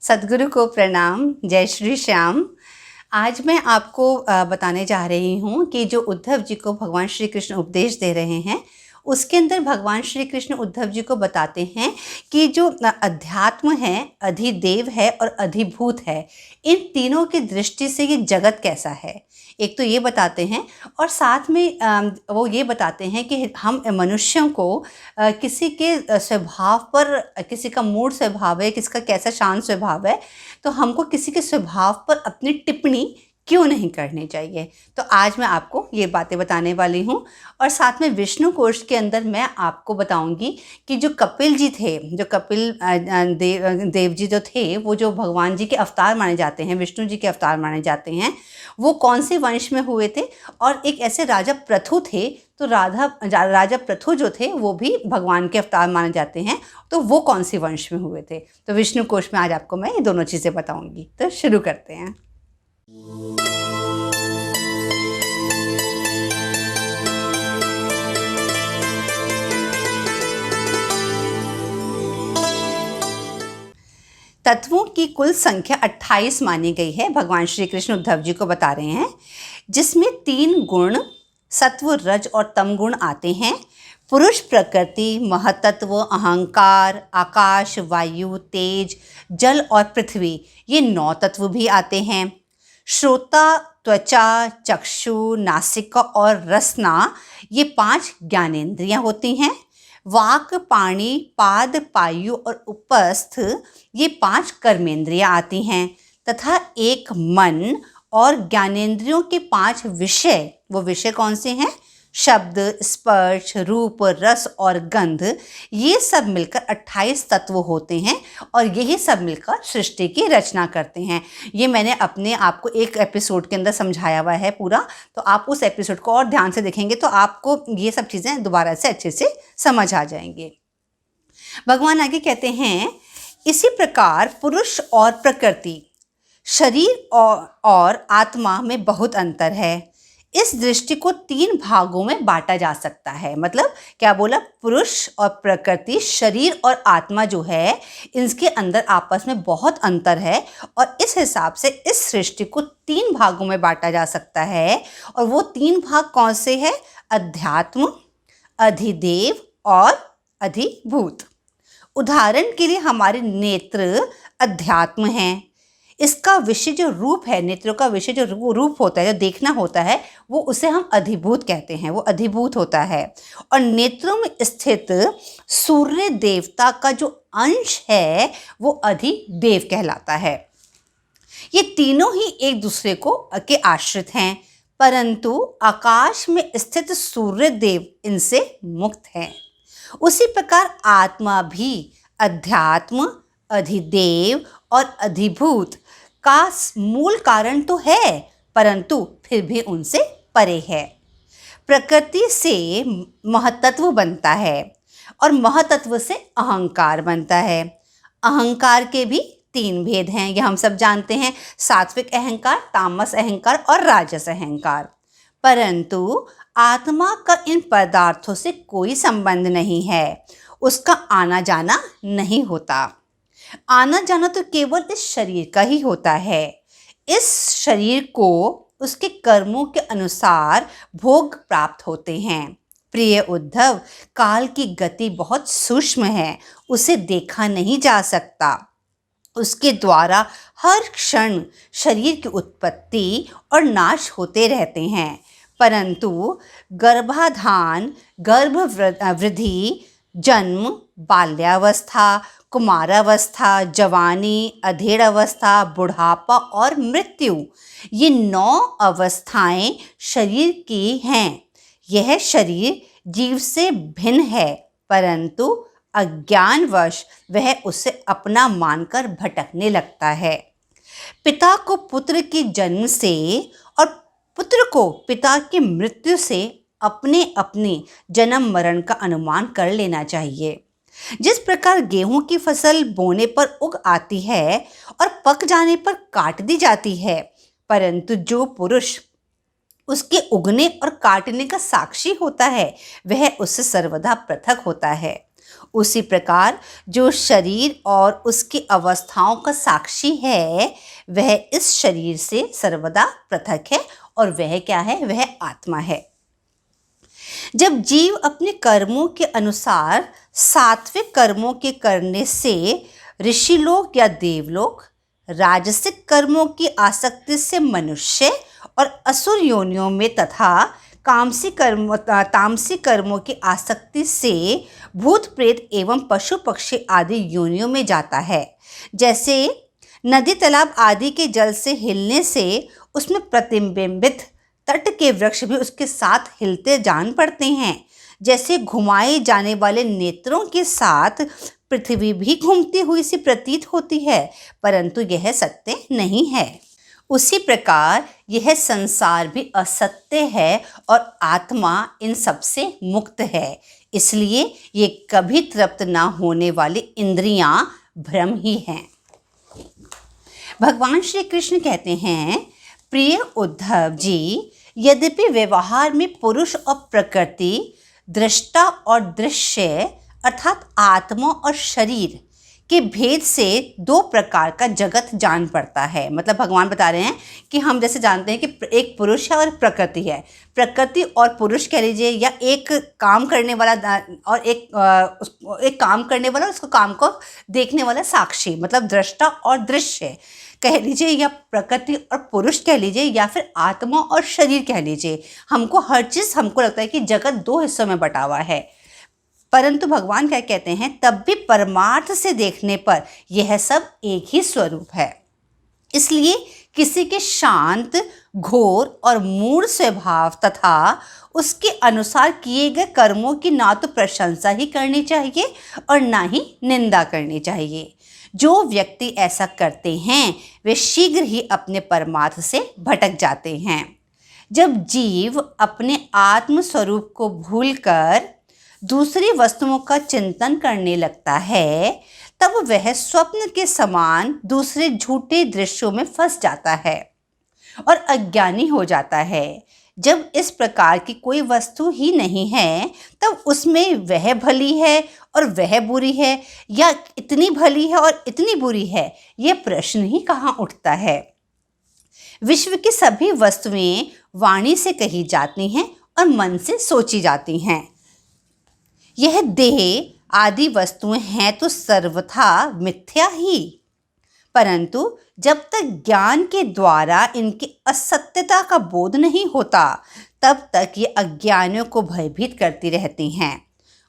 सद्गुरु को प्रणाम। जय श्री श्याम। आज मैं आपको बताने जा रही हूँ कि जो उद्धव जी को भगवान श्री कृष्ण उपदेश दे रहे हैं, उसके अंदर भगवान श्री कृष्ण उद्धव जी को बताते हैं कि जो अध्यात्म है, अधिदेव है और अधिभूत है, इन तीनों की दृष्टि से ये जगत कैसा है। एक तो ये बताते हैं और साथ में वो ये बताते हैं कि हम मनुष्यों को किसी के स्वभाव पर, किसी का मूड स्वभाव है, किसका कैसा शांत स्वभाव है, तो हमको किसी के स्वभाव पर अपनी टिप्पणी क्यों नहीं करनी चाहिए। तो आज मैं आपको ये बातें बताने वाली हूँ और साथ में विष्णु कोश के अंदर मैं आपको बताऊंगी कि जो कपिल जी थे, जो कपिल देव जी जो थे, वो जो भगवान जी के अवतार माने जाते हैं, विष्णु जी के अवतार माने जाते हैं, वो कौन से वंश में हुए थे। और एक ऐसे राजा प्रथु थे, तो राजा प्रथु जो थे वो भी भगवान के अवतार माने जाते हैं, तो वो कौन सी वंश में हुए थे। तो विष्णु कोश में आज आपको मैं ये दोनों चीज़ें बताऊंगी। तो शुरू करते हैं। तत्वों की कुल संख्या 28 मानी गई है। भगवान श्री कृष्ण उद्धव जी को बता रहे हैं, जिसमें 3 गुण सत्व, रज और तम गुण आते हैं। पुरुष, प्रकृति, महतत्व, अहंकार, आकाश, वायु, तेज, जल और पृथ्वी, ये 9 तत्व भी आते हैं। श्रोता, त्वचा, चक्षु, नासिका और रसना, ये 5 ज्ञानेंद्रियां होती हैं। वाक, पाणी, पाद, पायु और उपस्थ, ये 5 कर्मेंद्रियां आती हैं। तथा एक मन और ज्ञानेंद्रियों के 5 विषय, वो विषय कौन से हैं? शब्द, स्पर्श, रूप, रस और गंध, ये सब मिलकर 28 तत्व होते हैं और यही सब मिलकर सृष्टि की रचना करते हैं। ये मैंने अपने आप को एक एपिसोड के अंदर समझाया हुआ है पूरा, तो आप उस एपिसोड को और ध्यान से देखेंगे तो आपको ये सब चीज़ें दोबारा से अच्छे से समझ आ जाएंगे। भगवान आगे कहते हैं, इसी प्रकार पुरुष और प्रकृति, शरीर और आत्मा में बहुत अंतर है। इस दृष्टि को 3 भागों में बांटा जा सकता है। मतलब क्या बोला? पुरुष और प्रकृति, शरीर और आत्मा जो है, इनके अंदर आपस में बहुत अंतर है और इस हिसाब से इस सृष्टि को 3 भागों में बांटा जा सकता है। और वो 3 भाग कौन से हैं? अध्यात्म, अधिदेव और अधिभूत। उदाहरण के लिए हमारे नेत्र अध्यात्म हैं। इसका विषय जो रूप है, नेत्रों का विषय जो रूप होता है, जो देखना होता है, वो उसे हम अधिभूत कहते हैं, वो अधिभूत होता है। और नेत्रों में स्थित सूर्य देवता का जो अंश है, वो अधिदेव कहलाता है। ये तीनों ही एक दूसरे को के आश्रित हैं, परंतु आकाश में स्थित सूर्य देव इनसे मुक्त है। उसी प्रकार आत्मा भी अध्यात्म, अधिदेव और अधिभूत का मूल कारण तो है, परंतु फिर भी उनसे परे है। प्रकृति से महतत्व बनता है और महतत्व से अहंकार बनता है। अहंकार के भी 3 भेद हैं, यह हम सब जानते हैं, सात्विक अहंकार, तामस अहंकार और राजस अहंकार। परंतु आत्मा का इन पदार्थों से कोई संबंध नहीं है, उसका आना जाना नहीं होता। आना जाना तो केवल इस शरीर का ही होता है। इस शरीर को उसके कर्मों के अनुसार भोग प्राप्त होते हैं। प्रिय उद्धव, काल की गति बहुत सूक्ष्म है, उसे देखा नहीं जा सकता। उसके द्वारा हर क्षण शरीर की उत्पत्ति और नाश होते रहते हैं, परंतु गर्भाधान, गर्भवृद्धि, जन्म, बाल्यावस्था, कुमारावस्था, जवानी, अधेड़ अवस्था, बुढ़ापा और मृत्यु, ये 9 अवस्थाएं शरीर की हैं। यह शरीर जीव से भिन्न है, परंतु अज्ञानवश वह उसे अपना मानकर भटकने लगता है। पिता को पुत्र के जन्म से और पुत्र को पिता की मृत्यु से अपने अपने जन्म मरण का अनुमान कर लेना चाहिए। जिस प्रकार गेहूं की फसल बोने पर उग आती है और पक जाने पर काट दी जाती है, परंतु जो पुरुष उसके उगने और काटने का साक्षी होता है, वह उससे सर्वदा पृथक होता है। उसी प्रकार जो शरीर और उसकी अवस्थाओं का साक्षी है, वह इस शरीर से सर्वदा पृथक है और वह क्या है? वह आत्मा है। जब जीव अपने कर्मों के अनुसार सात्विक कर्मों के करने से ऋषिलोक या देवलोक, राजसिक कर्मों की आसक्ति से मनुष्य और असुर योनियों में तथा तामसी कर्मों की आसक्ति से भूत प्रेत एवं पशु पक्षी आदि योनियों में जाता है। जैसे नदी तालाब आदि के जल से हिलने से उसमें प्रतिबिंबित तट के वृक्ष भी उसके साथ हिलते जान पड़ते हैं, जैसे घुमाए जाने वाले नेत्रों के साथ पृथ्वी भी घूमती हुई सी प्रतीत होती है, परंतु यह सत्य नहीं है। उसी प्रकार यह संसार भी असत्य है और आत्मा इन सबसे मुक्त है। इसलिए ये कभी तृप्त ना होने वाली इंद्रियां भ्रम ही हैं। भगवान श्री कृष्ण कहते हैं, प्रिय उद्धव जी, यद्यपि व्यवहार में पुरुष और प्रकृति, दृष्टा और दृश्य अर्थात आत्मा और शरीर के भेद से दो प्रकार का जगत जान पड़ता है। मतलब भगवान बता रहे हैं कि हम जैसे जानते हैं कि एक पुरुष है और प्रकृति है, प्रकृति और पुरुष कह लीजिए, या एक काम करने वाला और एक काम करने वाला, उसको काम को देखने वाला साक्षी, मतलब दृष्टा और दृश्य कह लीजिए, या प्रकृति और पुरुष कह लीजिए, या फिर आत्मा और शरीर कह लीजिए। हमको हर चीज़, हमको लगता है कि जगत दो हिस्सों में बटा हुआ है, परंतु भगवान क्या कहते हैं, तब भी परमार्थ से देखने पर यह सब एक ही स्वरूप है। इसलिए किसी के शांत, घोर और मूढ़ स्वभाव तथा उसके अनुसार किए गए कर्मों की ना तो प्रशंसा ही करनी चाहिए और ना ही निंदा करनी चाहिए। जो व्यक्ति ऐसा करते हैं वे शीघ्र ही अपने परमार्थ से भटक जाते हैं। जब जीव अपने आत्म स्वरूप को भूलकर दूसरी वस्तुओं का चिंतन करने लगता है, तब वह स्वप्न के समान दूसरे झूठे दृश्यों में फंस जाता है और अज्ञानी हो जाता है। जब इस प्रकार की कोई वस्तु ही नहीं है, तब उसमें वह भली है और वह बुरी है, या इतनी भली है और इतनी बुरी है, यह प्रश्न ही कहाँ उठता है। विश्व की सभी वस्तुएं वाणी से कही जाती हैं और मन से सोची जाती हैं। यह देह आदि वस्तुएं हैं तो सर्वथा मिथ्या ही, परंतु जब तक ज्ञान के द्वारा इनकी असत्यता का बोध नहीं होता, तब तक ये अज्ञानियों को भयभीत करती रहती हैं।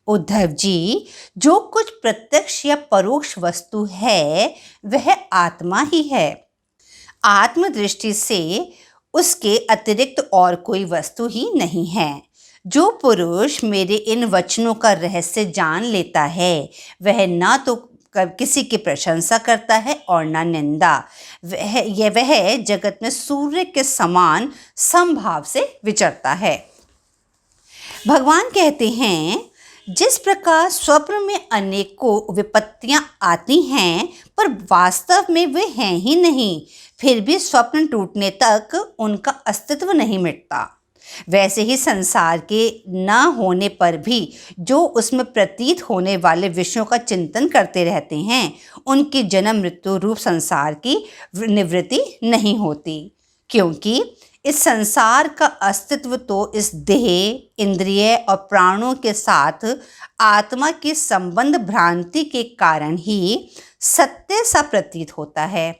उद्धव जी, जो कुछ प्रत्यक्ष या परोक्ष वस्तु है वह आत्मा ही है। आत्मदृष्टि से उसके अतिरिक्त और कोई वस्तु ही नहीं है। जो पुरुष मेरे इन वचनों का रहस्य जान लेता है, वह ना तो किसी की प्रशंसा करता है और ना निंदा। वह जगत में सूर्य के समान समभाव से विचरता है। भगवान कहते हैं, जिस प्रकार स्वप्न में अनेकों विपत्तियां आती हैं पर वास्तव में वे हैं ही नहीं, फिर भी स्वप्न टूटने तक उनका अस्तित्व नहीं मिटता, वैसे ही संसार के न होने पर भी जो उसमें प्रतीत होने वाले विषयों का चिंतन करते रहते हैं, उनकी जन्म मृत्यु रूप संसार की निवृत्ति नहीं होती, क्योंकि इस संसार का अस्तित्व तो इस देह, इंद्रिय और प्राणों के साथ आत्मा के संबंध भ्रांति के कारण ही सत्य सा प्रतीत होता है।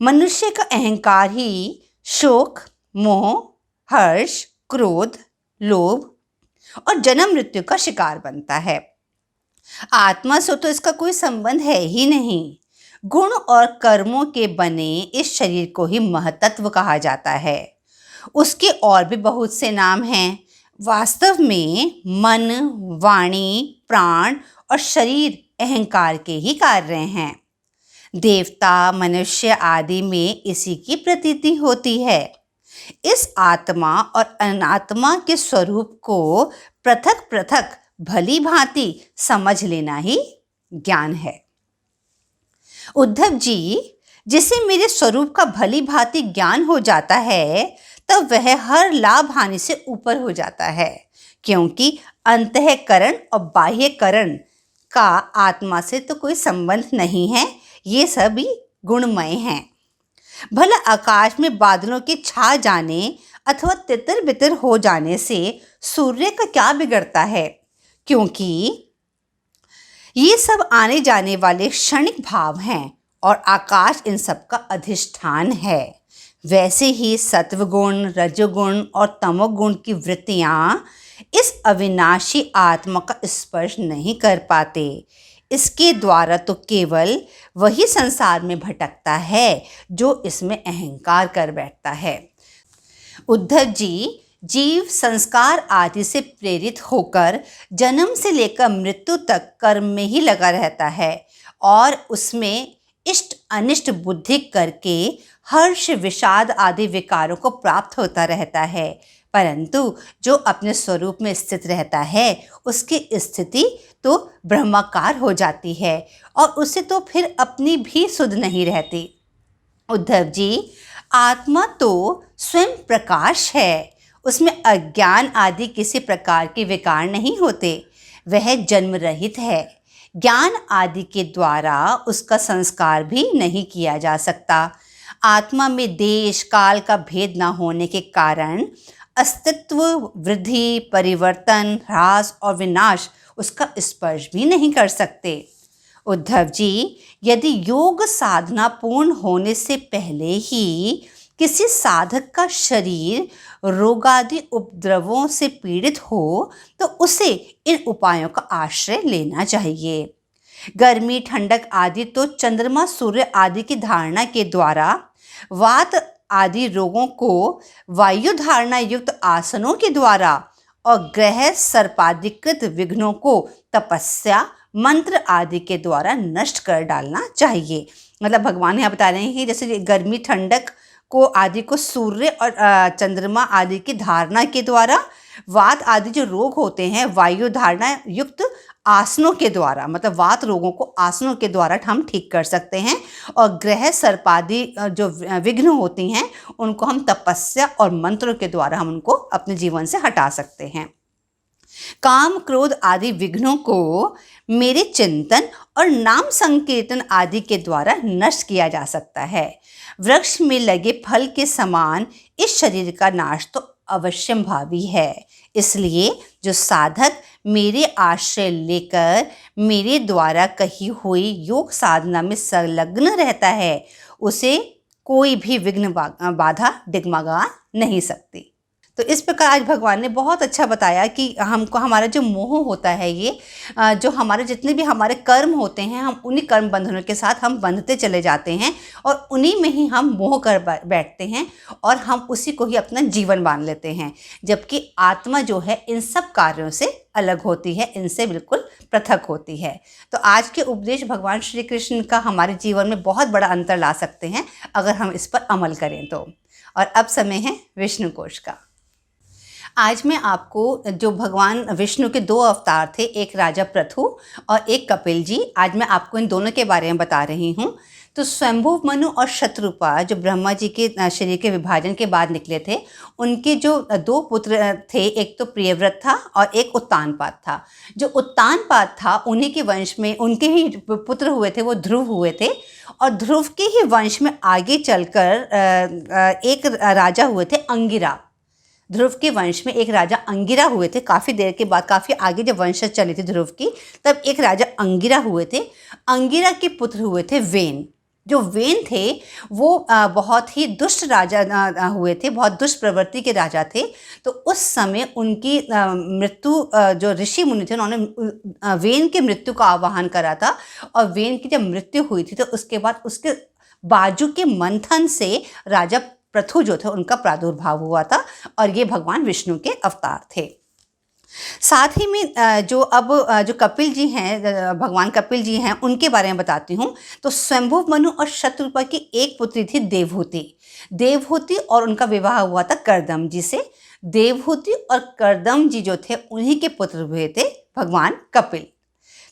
मनुष्य का अहंकार ही शोक, मोह, हर्ष, क्रोध, लोभ और जन्म मृत्यु का शिकार बनता है। आत्मा से तो इसका कोई संबंध है ही नहीं। गुण और कर्मों के बने इस शरीर को ही महतत्व कहा जाता है। उसके और भी बहुत से नाम हैं। वास्तव में मन, वाणी, प्राण और शरीर अहंकार के ही कार्य हैं। देवता, मनुष्य आदि में इसी की प्रतीति होती है। इस आत्मा और अनात्मा के स्वरूप को पृथक पृथक भली भांति समझ लेना ही ज्ञान है। उद्धव जी, जिसे मेरे स्वरूप का भली भांति ज्ञान हो जाता है, तब वह हर लाभ हानि से ऊपर हो जाता है, क्योंकि अंतःकरण और बाह्यकरण का आत्मा से तो कोई संबंध नहीं है, ये सभी गुणमय हैं। भला आकाश में बादलों के छा जाने अथवा तितर बितर हो जाने से सूर्य का क्या बिगड़ता है, क्योंकि ये सब आने जाने वाले क्षणिक भाव हैं और आकाश इन सब का अधिष्ठान है। वैसे ही सत्वगुण, रजोगुण और तमोगुण की वृत्तियाँ इस अविनाशी आत्मा का स्पर्श नहीं कर पाते। इसके द्वारा तो केवल वही संसार में भटकता है जो इसमें अहंकार कर बैठता है। उद्धव जी, जीव संस्कार आदि से प्रेरित होकर जन्म से लेकर मृत्यु तक कर्म में ही लगा रहता है और उसमें इष्ट अनिष्ट बुद्धि करके हर्ष विषाद आदि विकारों को प्राप्त होता रहता है, परंतु जो अपने स्वरूप में स्थित रहता है उसकी स्थिति तो ब्रह्माकार हो जाती है और उसे तो फिर अपनी भी सुध नहीं रहती। उद्धव जी, आत्मा तो स्वयं प्रकाश है, उसमें अज्ञान आदि किसी प्रकार के विकार नहीं होते। वह जन्म रहित है, ज्ञान आदि के द्वारा उसका संस्कार भी नहीं किया जा सकता। आत्मा में देश काल का भेद न होने के कारण अस्तित्व, वृद्धि, परिवर्तन, ह्रास और विनाश उसका स्पर्श भी नहीं कर सकते। उद्धव जी, यदि योग साधना पूर्ण होने से पहले ही किसी साधक का शरीर रोगादि उपद्रवों से पीड़ित हो तो उसे इन उपायों का आश्रय लेना चाहिए। गर्मी, ठंडक आदि तो चंद्रमा, सूर्य आदि की धारणा के द्वारा, वात आदि रोगों को वायु धारणा युक्त आसनों के द्वारा और ग्रह सर्पाधिकृत विघ्नों को तपस्या, मंत्र आदि के द्वारा नष्ट कर डालना चाहिए। मतलब भगवान यहाँ बता रहे हैं कि जैसे गर्मी, ठंडक को आदि को सूर्य और चंद्रमा आदि की धारणा के द्वारा, वात आदि जो रोग होते हैं वायु धारणा युक्त आसनों के द्वारा, मतलब वात रोगों को आसनों के द्वारा हम ठीक कर सकते हैं और ग्रह सर्पादि जो विघ्न होती हैं उनको हम तपस्या और मंत्रों के द्वारा हम उनको अपने जीवन से हटा सकते हैं। काम, क्रोध आदि विघ्नों को मेरे चिंतन और नाम संकीर्तन आदि के द्वारा नष्ट किया जा सकता है। वृक्ष में लगे फल के समान इस शरीर का नाश तो अवश्यंभावी है। इसलिए जो साधक मेरे आश्रय लेकर मेरे द्वारा कही हुई योग साधना में संलग्न रहता है उसे कोई भी विघ्न बाधा डिगमगा नहीं सकती। तो इस प्रकार आज भगवान ने बहुत अच्छा बताया कि हमको हमारा जो मोह होता है, ये जो हमारे जितने भी हमारे कर्म होते हैं, हम उन्हीं कर्म बंधनों के साथ हम बंधते चले जाते हैं और उन्हीं में ही हम मोह कर बैठते हैं और हम उसी को ही अपना जीवन मान लेते हैं, जबकि आत्मा जो है इन सब कार्यों से अलग होती है, इनसे बिल्कुल पृथक होती है। तो आज के उपदेश भगवान श्री कृष्ण का हमारे जीवन में बहुत बड़ा अंतर ला सकते हैं अगर हम इस पर अमल करें तो। और अब समय है विष्णु कोश का। आज मैं आपको जो भगवान विष्णु के दो अवतार थे, एक राजा पृथु और एक कपिल जी, आज मैं आपको इन दोनों के बारे में बता रही हूँ। तो स्वयंभू मनु और शतरूपा जो ब्रह्मा जी के शरीर के विभाजन के बाद निकले थे, उनके जो दो पुत्र थे, एक तो प्रियव्रत था और एक उत्तानपाद था। जो उत्तानपाद था उन्हीं के वंश में उनके ही पुत्र हुए थे, वो ध्रुव हुए थे और ध्रुव के ही वंश में आगे चलकर एक राजा हुए थे अंगिरा। ध्रुव के वंश में एक राजा अंगिरा हुए थे। काफ़ी देर के बाद, काफ़ी आगे जब वंशज चली थी ध्रुव की, तब एक राजा अंगिरा हुए थे। अंगिरा के पुत्र हुए थे वेन। जो वेन थे वो बहुत ही दुष्ट राजा हुए थे, बहुत दुष्ट प्रवृत्ति के राजा थे। तो उस समय उनकी मृत्यु, जो ऋषि मुनि थे उन्होंने वेन की मृत्यु का आवाहन करा था और वेन की जब मृत्यु हुई थी तो उसके बाद उसके बाजू के मंथन से राजा पृथु जो थे उनका प्रादुर्भाव हुआ था और ये भगवान विष्णु के अवतार थे। साथ ही में जो कपिल जी हैं, भगवान कपिल जी हैं, उनके बारे में बताती हूँ। तो स्वयंभू मनु और शतरूपा की एक पुत्री थी देवहूति और उनका विवाह हुआ था कर्दम जी से। देवहूति और कर्दम जी जो थे उन्हीं के पुत्र हुए थे भगवान कपिल।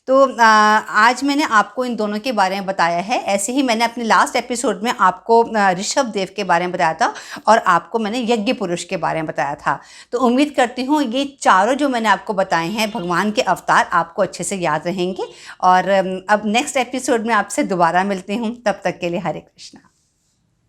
तो आज मैंने आपको इन दोनों के बारे में बताया है। ऐसे ही मैंने अपने लास्ट एपिसोड में आपको ऋषभ देव के बारे में बताया था और आपको मैंने यज्ञ पुरुष के बारे में बताया था। तो उम्मीद करती हूँ ये चारों जो मैंने आपको बताए हैं भगवान के अवतार आपको अच्छे से याद रहेंगे। और अब नेक्स्ट एपिसोड में आपसे दोबारा मिलती हूँ, तब तक के लिए हरे कृष्णा।